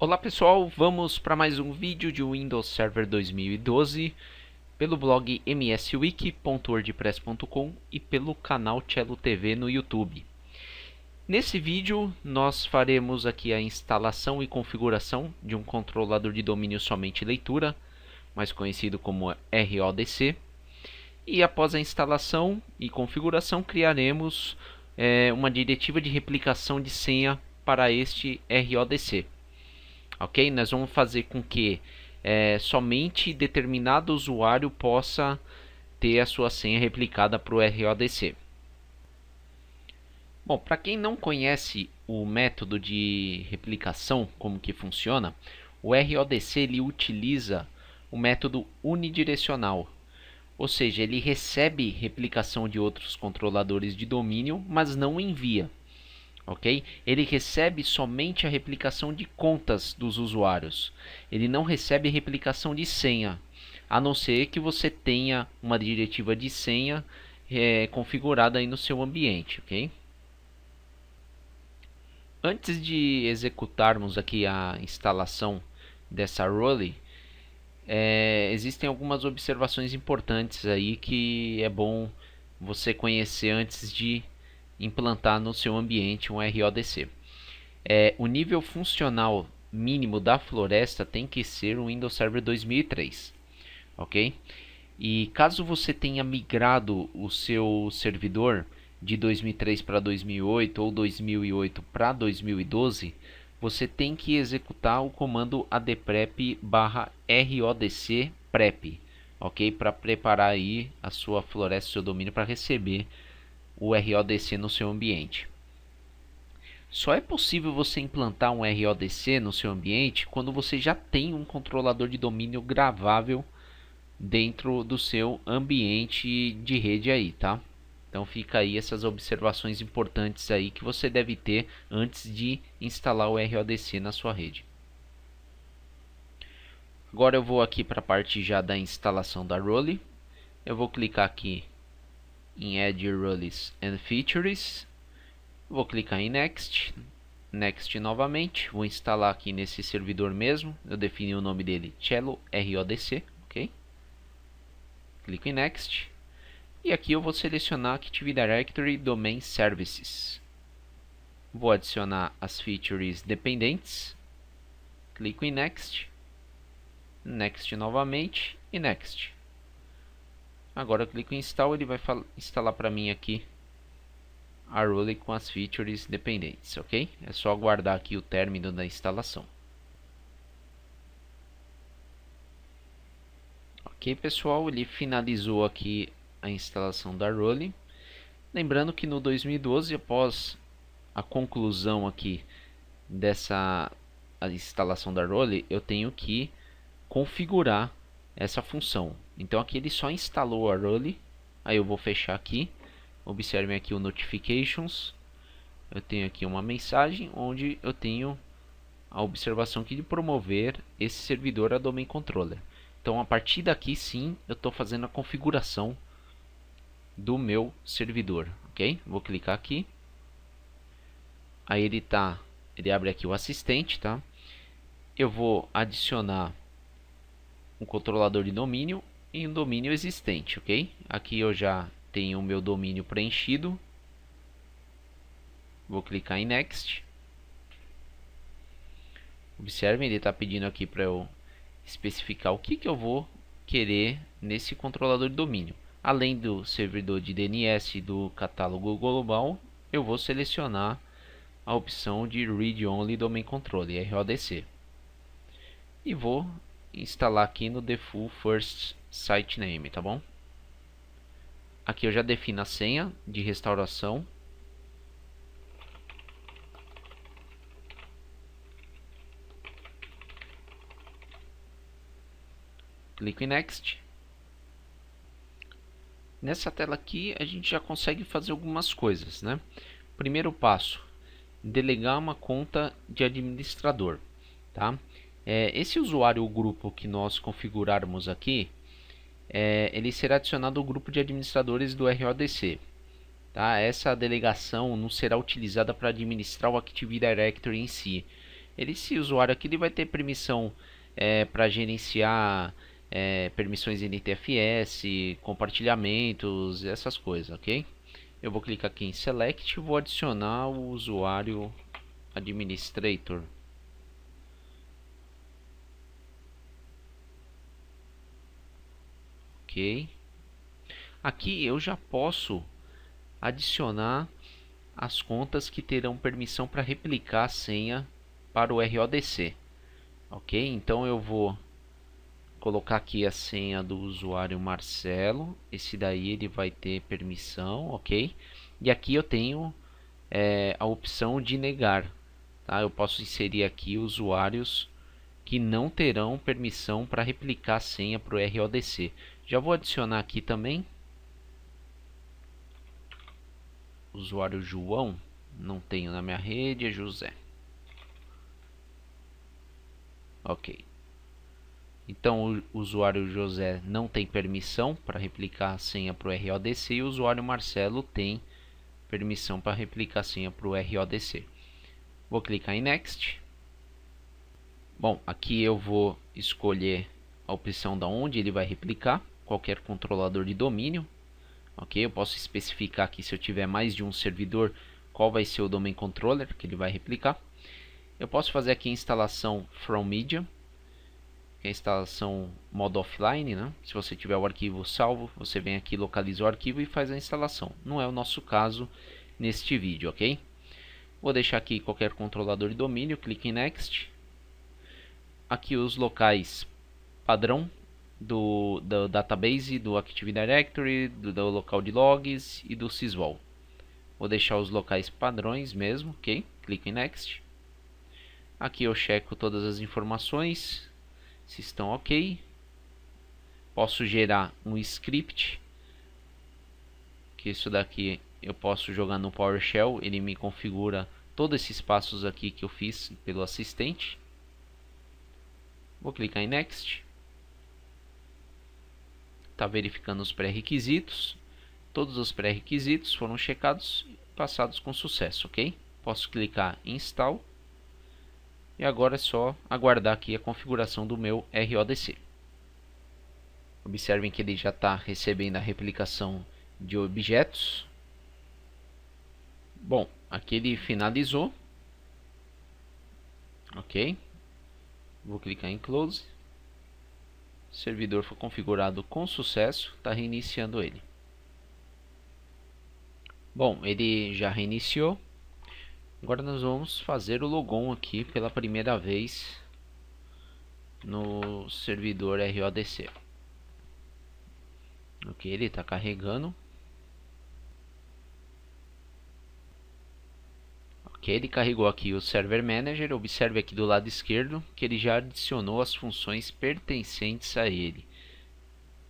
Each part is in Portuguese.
Olá pessoal, vamos para mais um vídeo de Windows Server 2012 pelo blog mswiki.wordpress.com e pelo canal Cello TV no YouTube. Nesse vídeo nós faremos aqui a instalação e configuração de um controlador de domínio somente leitura, mais conhecido como RODC. E após a instalação e configuração criaremos uma diretiva de replicação de senha para este RODC. Ok? Nós vamos fazer com que somente determinado usuário possa ter a sua senha replicada para o RODC. Bom, para quem não conhece o método de replicação, como que funciona, o RODC ele utiliza o método unidirecional. Ou seja, ele recebe replicação de outros controladores de domínio, mas não envia. Okay? Ele recebe somente a replicação de contas dos usuários. Ele não recebe replicação de senha, a não ser que você tenha uma diretiva de senha configurada aí no seu ambiente. Okay? Antes de executarmos aqui a instalação dessa role, existem algumas observações importantes aí que é bom você conhecer antes de implantar no seu ambiente um RODC. O nível funcional mínimo da floresta tem que ser o Windows Server 2003, ok? E caso você tenha migrado o seu servidor de 2003 para 2008 ou 2008 para 2012, você tem que executar o comando adprep/rodc prep, ok? Para preparar aí a sua floresta, seu domínio para receber o RODC no seu ambiente. Só é possível você implantar um RODC no seu ambiente quando você já tem um controlador de domínio gravável dentro do seu ambiente de rede aí, tá? Então fica aí essas observações importantes aí que você deve ter antes de instalar o RODC na sua rede. Agora eu vou aqui para a parte já da instalação da role. Eu vou clicar aqui em Add Roles and Features, vou clicar em Next, Next novamente, vou instalar aqui nesse servidor mesmo, eu defini o nome dele Cello RODC, ok? Clico em Next, e aqui eu vou selecionar Active Directory Domain Services, vou adicionar as features dependentes, clico em Next, Next novamente e Next. Agora eu clico em Install, ele vai instalar para mim aqui a role com as features dependentes, ok? É só aguardar aqui o término da instalação. Ok, pessoal, ele finalizou aqui a instalação da role. Lembrando que no 2012, após a conclusão aqui dessa instalação da role, eu tenho que configurar essa função. Então aqui ele só instalou a role, aí eu vou fechar aqui, observem aqui o notifications, eu tenho aqui uma mensagem onde eu tenho a observação aqui de promover esse servidor a domain controller. Então a partir daqui sim eu estou fazendo a configuração do meu servidor, ok? Vou clicar aqui, aí ele abre aqui o assistente, tá? Eu vou adicionar um controlador de domínio em um domínio existente, ok? Aqui eu já tenho o meu domínio preenchido. Vou clicar em Next. Observem, ele está pedindo aqui para eu especificar o que eu vou querer nesse controlador de domínio. Além do servidor de DNS e do catálogo global, eu vou selecionar a opção de Read Only Domain Controller, RODC. E vou instalar aqui no default first site name, tá bom? Aqui eu já defino a senha de restauração. Clico em Next. Nessa tela aqui a gente já consegue fazer algumas coisas, né? Primeiro passo, delegar uma conta de administrador, tá? Esse usuário ou grupo que nós configurarmos aqui, ele será adicionado ao grupo de administradores do RODC. Tá? Essa delegação não será utilizada para administrar o Active Directory em si. Esse usuário aqui ele vai ter permissão para gerenciar permissões NTFS, compartilhamentos, essas coisas, ok? Eu vou clicar aqui em Select e vou adicionar o usuário Administrator. Ok. Aqui eu já posso adicionar as contas que terão permissão para replicar a senha para o RODC. Ok, então eu vou colocar aqui a senha do usuário Marcelo. Esse daí ele vai ter permissão, ok? E aqui eu tenho a opção de negar. Tá? Eu posso inserir aqui usuários que não terão permissão para replicar a senha para o RODC. Já vou adicionar aqui também usuário João, não tenho na minha rede, é José. Ok. Então o usuário José não tem permissão para replicar a senha para o RODC e o usuário Marcelo tem permissão para replicar a senha para o RODC. Vou clicar em Next. Bom, aqui eu vou escolher a opção da onde ele vai replicar, qualquer controlador de domínio. Ok, eu posso especificar aqui, se eu tiver mais de um servidor, qual vai ser o domain controller que ele vai replicar. Eu posso fazer aqui a instalação from media, que é a instalação modo offline, né? Se você tiver o arquivo salvo, você vem aqui, localiza o arquivo e faz a instalação. Não é o nosso caso neste vídeo, ok? Vou deixar aqui qualquer controlador de domínio, clique em Next. Aqui os locais padrão do database, do Active Directory, do local de logs e do sysvol. Vou deixar os locais padrões mesmo, ok? Clique em Next. Aqui eu checo todas as informações, se estão ok. Posso gerar um script, que isso daqui eu posso jogar no PowerShell, ele me configura todos esses passos aqui que eu fiz pelo assistente. Vou clicar em Next. Está verificando os pré-requisitos. Todos os pré-requisitos foram checados e passados com sucesso, ok? Posso clicar em Install. E agora é só aguardar aqui a configuração do meu RODC. Observem que ele já está recebendo a replicação de objetos. Bom, aqui ele finalizou. Ok. Vou clicar em Close. O servidor foi configurado com sucesso. Está reiniciando ele. Bom, ele já reiniciou. Agora nós vamos fazer o logon aqui pela primeira vez no servidor RODC. Ok, ele está carregando. Ok, ele carregou aqui o Server Manager. Observe aqui do lado esquerdo que ele já adicionou as funções pertencentes a ele.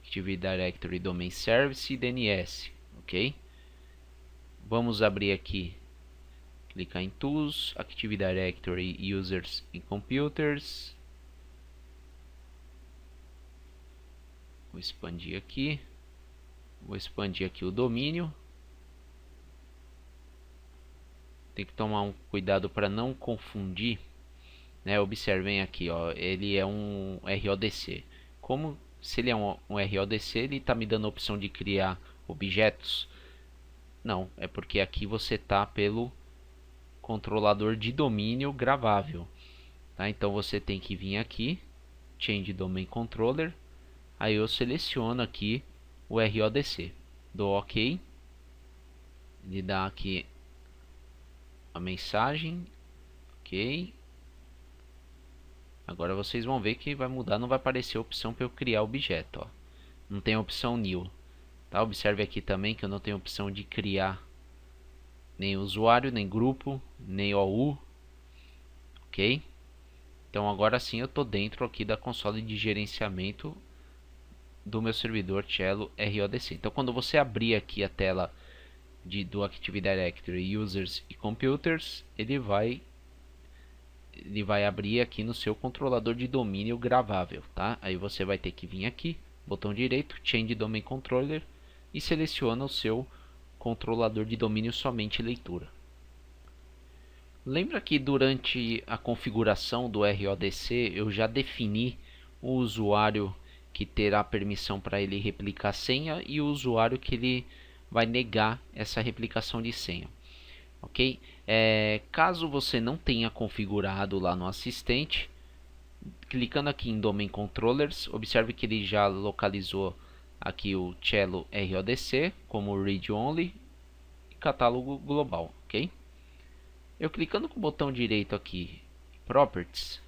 Active Directory, Domain Service e DNS. Ok? Vamos abrir aqui. Clicar em Tools, Active Directory, Users e Computers. Vou expandir aqui. Vou expandir aqui o domínio. Tem que tomar um cuidado para não confundir, né? Observem aqui, ó, ele é um RODC. Como se ele é um RODC, ele está me dando a opção de criar objetos? Não, é porque aqui você está pelo controlador de domínio gravável, tá? Então você tem que vir aqui, Change Domain Controller, aí eu seleciono aqui o RODC, dou OK, ele dá aqui a mensagem, ok. Agora vocês vão ver que vai mudar, não vai aparecer a opção para eu criar objeto, ó. Não tem a opção new, tá? Observe aqui também que eu não tenho a opção de criar nem usuário, nem grupo, nem OU, ok? Então agora sim eu estou dentro aqui da console de gerenciamento do meu servidor Cello RODC. Então quando você abrir aqui a tela do Active Directory, Users e Computers, ele vai abrir aqui no seu controlador de domínio gravável, tá? Aí você vai ter que vir aqui, botão direito, Change Domain Controller e seleciona o seu controlador de domínio somente leitura. Lembra que durante a configuração do RODC eu já defini o usuário que terá permissão para ele replicar a senha e o usuário que ele vai negar essa replicação de senha, ok? Caso você não tenha configurado lá no assistente, clicando aqui em Domain Controllers, observe que ele já localizou aqui o Cello RODC como Read Only e catálogo global, ok? Eu clicando com o botão direito aqui, Properties,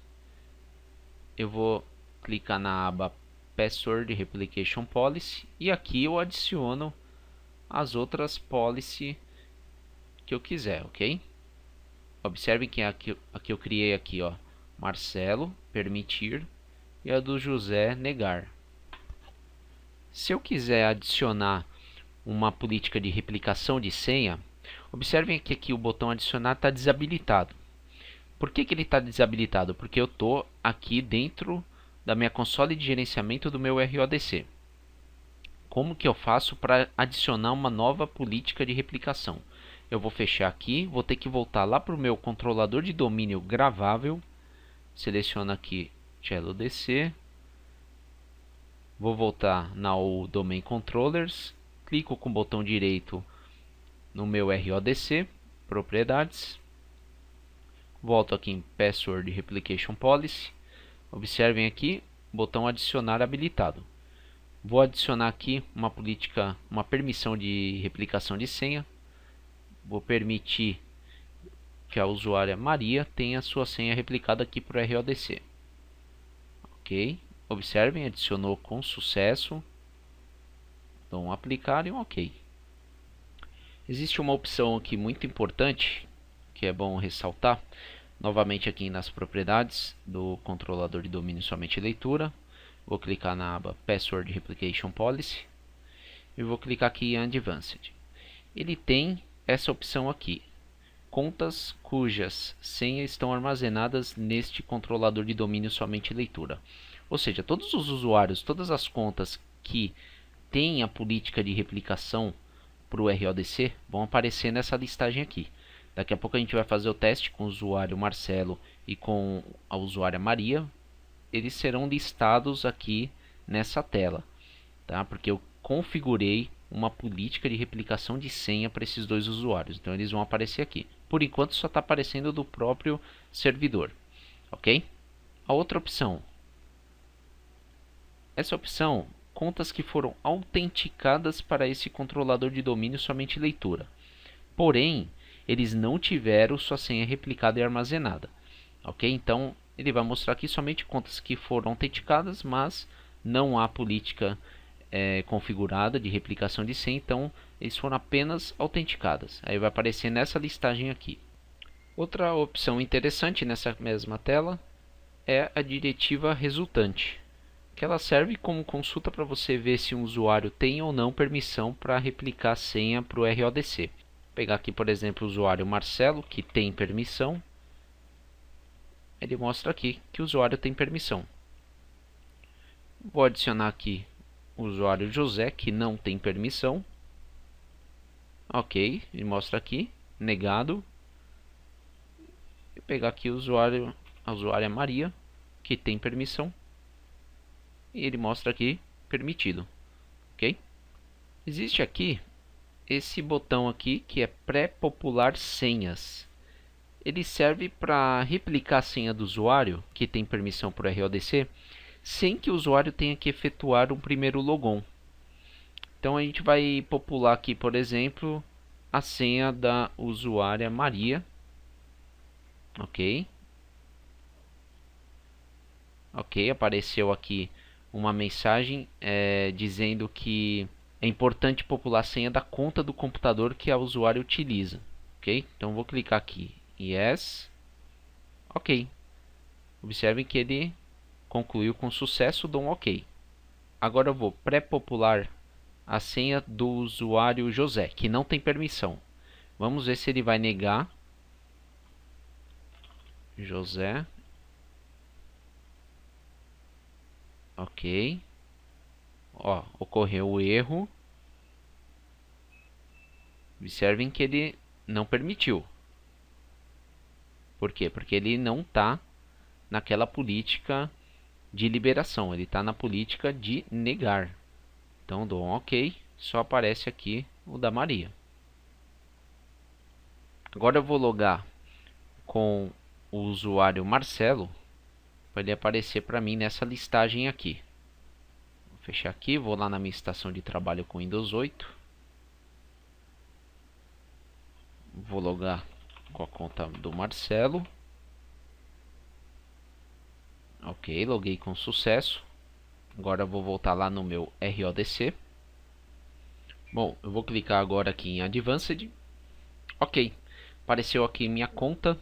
eu vou clicar na aba Password Replication Policy e aqui eu adiciono as outras policy que eu quiser, ok? Observem que aqui eu criei aqui, ó, Marcelo, permitir, e a do José, negar. Se eu quiser adicionar uma política de replicação de senha, observem que aqui o botão adicionar está desabilitado. Por que ele está desabilitado? Porque eu estou aqui dentro da minha console de gerenciamento do meu RODC. Como que eu faço para adicionar uma nova política de replicação? Eu vou fechar aqui, vou ter que voltar lá para o meu controlador de domínio gravável. Seleciono aqui Cello DC. Vou voltar na Domain Controllers. Clico com o botão direito no meu RODC, propriedades. Volto aqui em Password Replication Policy. Observem aqui, botão adicionar habilitado. Vou adicionar aqui uma política, uma permissão de replicação de senha. Vou permitir que a usuária Maria tenha sua senha replicada aqui para o RODC. Ok. Observem, adicionou com sucesso. Então, aplicar e um OK. Existe uma opção aqui muito importante, que é bom ressaltar. Novamente aqui nas propriedades do controlador de domínio somente leitura. Vou clicar na aba Password Replication Policy. E vou clicar aqui em Advanced. Ele tem essa opção aqui. Contas cujas senhas estão armazenadas neste controlador de domínio somente leitura. Ou seja, todos os usuários, todas as contas que têm a política de replicação para o RODC vão aparecer nessa listagem aqui. Daqui a pouco a gente vai fazer o teste com o usuário Marcelo e com a usuária Maria. Eles serão listados aqui nessa tela, tá? Porque eu configurei uma política de replicação de senha para esses dois usuários. Então eles vão aparecer aqui. Por enquanto só está aparecendo do próprio servidor, ok? A outra opção. Essa opção, contas que foram autenticadas para esse controlador de domínio somente leitura. Porém, eles não tiveram sua senha replicada e armazenada, ok? Então ele vai mostrar aqui somente contas que foram autenticadas, mas não há política configurada de replicação de senha, então eles foram apenas autenticadas. Aí vai aparecer nessa listagem aqui. Outra opção interessante nessa mesma tela é a diretiva resultante, que ela serve como consulta para você ver se um usuário tem ou não permissão para replicar a senha para o RODC. Vou pegar aqui, por exemplo, o usuário Marcelo, que tem permissão. Ele mostra aqui que o usuário tem permissão. Vou adicionar aqui o usuário José, que não tem permissão. Ok, ele mostra aqui, negado. Vou pegar aqui o usuário, a usuária Maria, que tem permissão. E ele mostra aqui, permitido. Ok? Existe aqui esse botão aqui, que é pré-popular senhas. Ele serve para replicar a senha do usuário, que tem permissão para o RODC, sem que o usuário tenha que efetuar um primeiro logon. Então a gente vai popular aqui, por exemplo, a senha da usuária Maria. Ok. Ok, apareceu aqui uma mensagem dizendo que é importante popular a senha da conta do computador que a usuária utiliza. Ok, então vou clicar aqui Yes. Ok. Observem que ele concluiu com sucesso, dou um OK. Agora eu vou pré-popular a senha do usuário José, que não tem permissão. Vamos ver se ele vai negar. José. Ok. Ó, ocorreu o erro. Observem que ele não permitiu. Por quê? Porque ele não está naquela política de liberação, ele está na política de negar. Então dou um OK, só aparece aqui o da Maria. Agora eu vou logar com o usuário Marcelo para ele aparecer para mim nessa listagem aqui. Vou fechar aqui, vou lá na minha estação de trabalho com Windows 8. Vou logar com a conta do Marcelo. Ok, loguei com sucesso. Agora eu vou voltar lá no meu RODC. Bom, eu vou clicar agora aqui em Advanced. Ok, apareceu aqui minha conta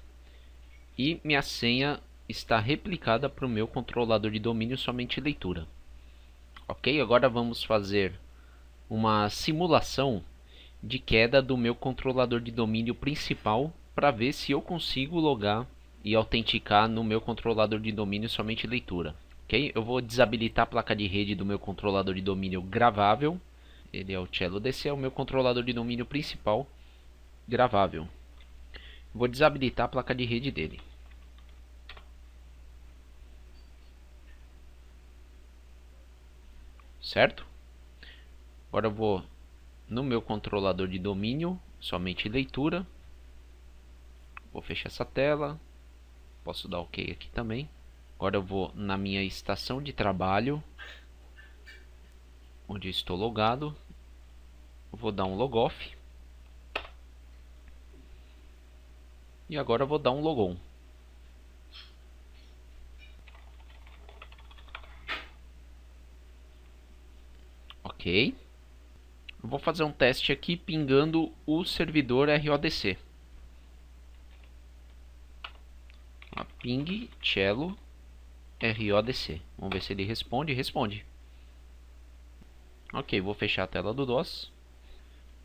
e minha senha está replicada para o meu controlador de domínio somente leitura. Ok, agora vamos fazer uma simulação de queda do meu controlador de domínio principal para ver se eu consigo logar e autenticar no meu controlador de domínio somente leitura. Ok, eu vou desabilitar a placa de rede do meu controlador de domínio gravável. Ele é o Cello DC, é o meu controlador de domínio principal gravável. Vou desabilitar a placa de rede dele. Certo? Agora eu vou no meu controlador de domínio, somente leitura. Vou fechar essa tela. Posso dar OK aqui também. Agora eu vou na minha estação de trabalho, onde eu estou logado. Vou dar um logoff. E agora eu vou dar um logon. Ok. Eu vou fazer um teste aqui pingando o servidor RODC. Ping Cello RODC. Vamos ver se ele responde. Responde. Ok, vou fechar a tela do DOS.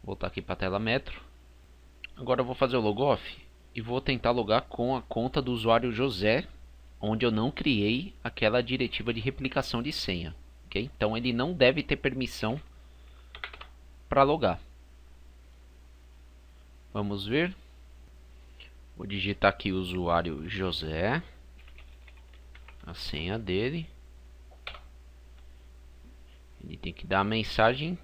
Voltar aqui para a tela Metro. Agora eu vou fazer o logoff e vou tentar logar com a conta do usuário José, onde eu não criei aquela diretiva de replicação de senha. Okay? Então ele não deve ter permissão para logar. Vamos ver. Vou digitar aqui o usuário José, a senha dele. Ele tem que dar a mensagem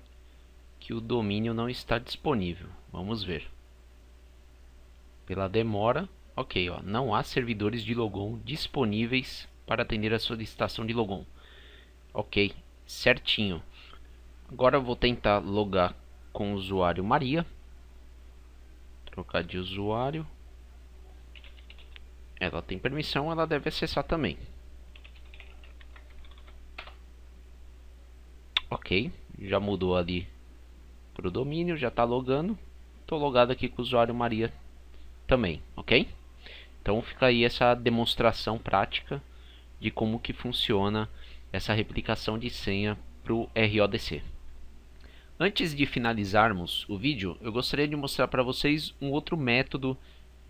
que o domínio não está disponível. Vamos ver. Pela demora, ok, ó, não há servidores de logon disponíveis para atender a solicitação de logon. Ok, certinho. Agora eu vou tentar logar com o usuário Maria. Trocar de usuário. Ela tem permissão, ela deve acessar também. Ok, já mudou ali para o domínio, já está logando. Estou logado aqui com o usuário Maria também, ok? Então fica aí essa demonstração prática de como que funciona essa replicação de senha para o RODC. Antes de finalizarmos o vídeo, eu gostaria de mostrar para vocês um outro método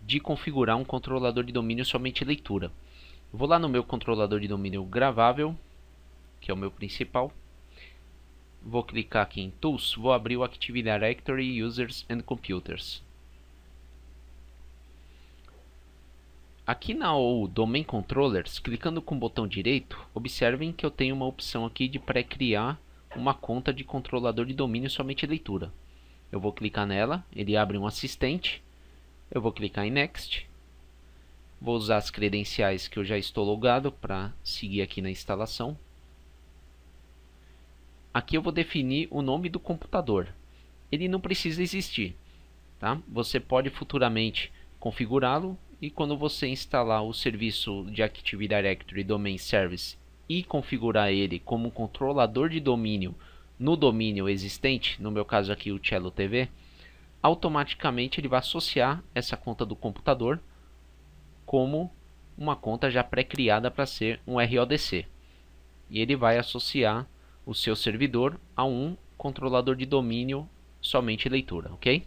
de configurar um controlador de domínio somente leitura. Eu vou lá no meu controlador de domínio gravável, que é o meu principal. Vou clicar aqui em Tools, vou abrir o Active Directory Users and Computers. Aqui na Domain Controllers, clicando com o botão direito, observem que eu tenho uma opção aqui de pré-criar uma conta de controlador de domínio somente leitura. Eu vou clicar nela, ele abre um assistente. Eu vou clicar em Next. Vou usar as credenciais que eu já estou logado para seguir aqui na instalação. Aqui eu vou definir o nome do computador. Ele não precisa existir, tá? Você pode futuramente configurá-lo e quando você instalar o serviço de Active Directory Domain Service e configurar ele como um controlador de domínio no domínio existente, no meu caso aqui o Cello TV, automaticamente ele vai associar essa conta do computador como uma conta já pré-criada para ser um RODC. E ele vai associar o seu servidor a um controlador de domínio somente leitura, ok?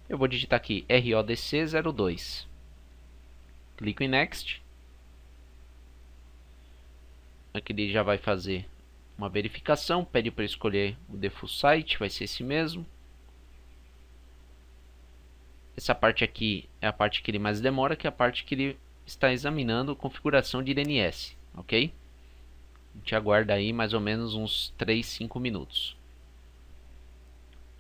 Eu vou digitar aqui RODC02. Clico em Next. Aqui ele já vai fazer uma verificação, pede para escolher o default site, vai ser esse mesmo. Essa parte aqui é a parte que ele mais demora, que é a parte que ele está examinando configuração de DNS, ok? A gente aguarda aí mais ou menos uns 3, 5 minutos.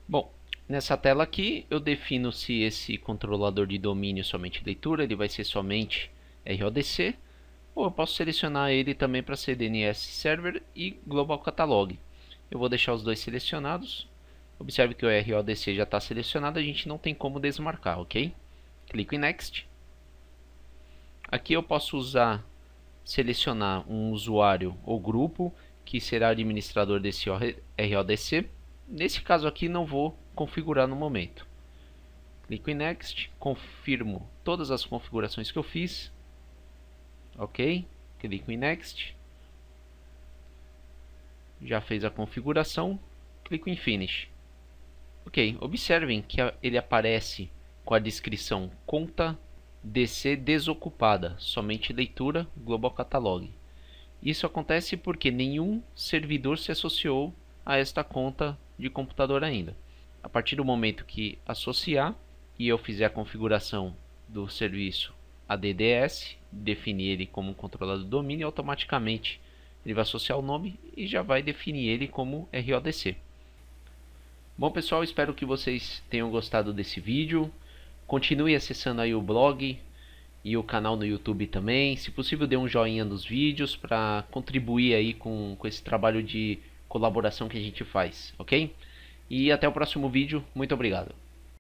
Bom, nessa tela aqui eu defino se esse controlador de domínio é somente leitura, ele vai ser somente RODC, ou eu posso selecionar ele também para ser DNS Server e Global Catalog. Eu vou deixar os dois selecionados. Observe que o RODC já está selecionado, a gente não tem como desmarcar, ok? Clico em Next. Aqui eu posso selecionar um usuário ou grupo que será administrador desse RODC. Nesse caso aqui não vou configurar no momento. Clico em Next, confirmo todas as configurações que eu fiz. Ok, clico em Next. Já fez a configuração, clico em Finish. Ok, observem que ele aparece com a descrição conta DC desocupada, somente leitura Global Catalog. Isso acontece porque nenhum servidor se associou a esta conta de computador ainda. A partir do momento que associar e eu fizer a configuração do serviço ADDS, definir ele como um controlador do domínio, automaticamente ele vai associar o nome e já vai definir ele como RODC. Bom pessoal, espero que vocês tenham gostado desse vídeo. Continue acessando aí o blog e o canal no YouTube também. Se possível, dê um joinha nos vídeos para contribuir aí com esse trabalho de colaboração que a gente faz, ok? E até o próximo vídeo. Muito obrigado.